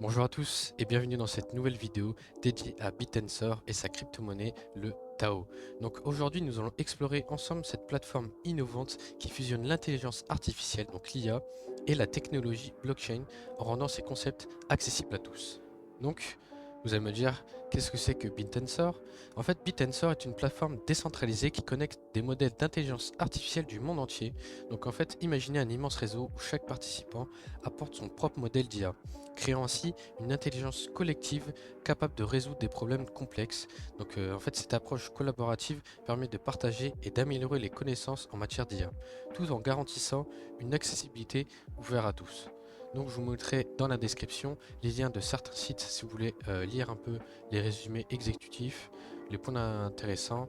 Bonjour à tous et bienvenue dans cette nouvelle vidéo dédiée à Bitensor et sa crypto-monnaie, le Tao. Donc aujourd'hui nous allons explorer ensemble cette plateforme innovante qui fusionne l'intelligence artificielle, donc l'IA, et la technologie blockchain en rendant ces concepts accessibles à tous. Donc vous allez me dire, qu'est-ce que c'est que Bitensor? En fait, Bitensor est une plateforme décentralisée qui connecte des modèles d'intelligence artificielle du monde entier. Donc en fait, imaginez un immense réseau où chaque participant apporte son propre modèle d'IA, créant ainsi une intelligence collective capable de résoudre des problèmes complexes. Donc en fait, cette approche collaborative permet de partager et d'améliorer les connaissances en matière d'IA, tout en garantissant une accessibilité ouverte à tous. Donc je vous mettrai dans la description les liens de certains sites si vous voulez lire un peu les résumés exécutifs, les points intéressants.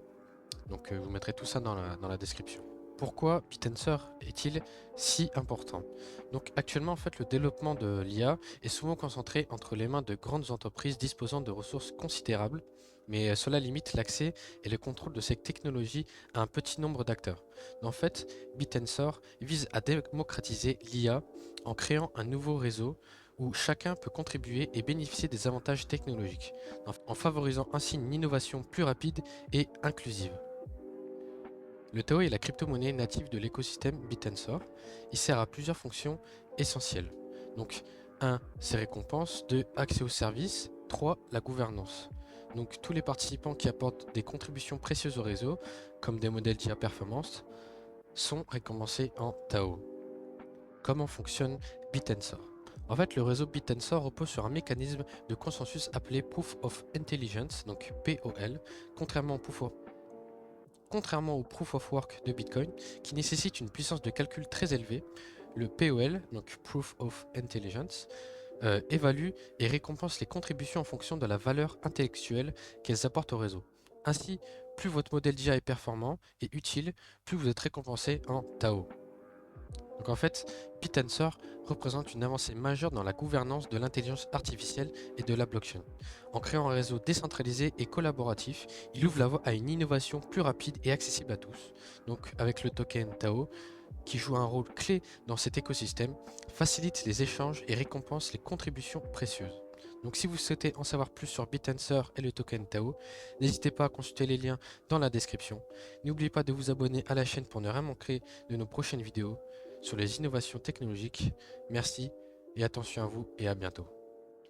Donc je vous mettrai tout ça dans la description. Pourquoi Bitensor est-il si important? Donc actuellement en fait le développement de l'IA est souvent concentré entre les mains de grandes entreprises disposant de ressources considérables, mais cela limite l'accès et le contrôle de ces technologies à un petit nombre d'acteurs. En fait, Bitensor vise à démocratiser l'IA en créant un nouveau réseau où chacun peut contribuer et bénéficier des avantages technologiques, en favorisant ainsi une innovation plus rapide et inclusive. Le Tao est la crypto-monnaie native de l'écosystème Bitensor. Il sert à plusieurs fonctions essentielles. Donc 1. Ses récompenses. 2. Accès aux services. 3. La gouvernance. Donc tous les participants qui apportent des contributions précieuses au réseau, comme des modèles d'IA performance, sont récompensés en Tao. Comment fonctionne Bitensor? En fait, le réseau Bitensor repose sur un mécanisme de consensus appelé Proof of Intelligence, donc POL, contrairement au Proof of Work de Bitcoin, qui nécessite une puissance de calcul très élevée. Le POL, donc Proof of Intelligence, évalue et récompense les contributions en fonction de la valeur intellectuelle qu'elles apportent au réseau. Ainsi, plus votre modèle d'IA est performant et utile, plus vous êtes récompensé en Tao. Donc en fait, Bitensor représente une avancée majeure dans la gouvernance de l'intelligence artificielle et de la blockchain. En créant un réseau décentralisé et collaboratif, il ouvre la voie à une innovation plus rapide et accessible à tous. Donc avec le token Tao, qui joue un rôle clé dans cet écosystème, facilite les échanges et récompense les contributions précieuses. Donc si vous souhaitez en savoir plus sur Bitensor et le token Tao, n'hésitez pas à consulter les liens dans la description. N'oubliez pas de vous abonner à la chaîne pour ne rien manquer de nos prochaines vidéos sur les innovations technologiques. Merci et attention à vous et à bientôt.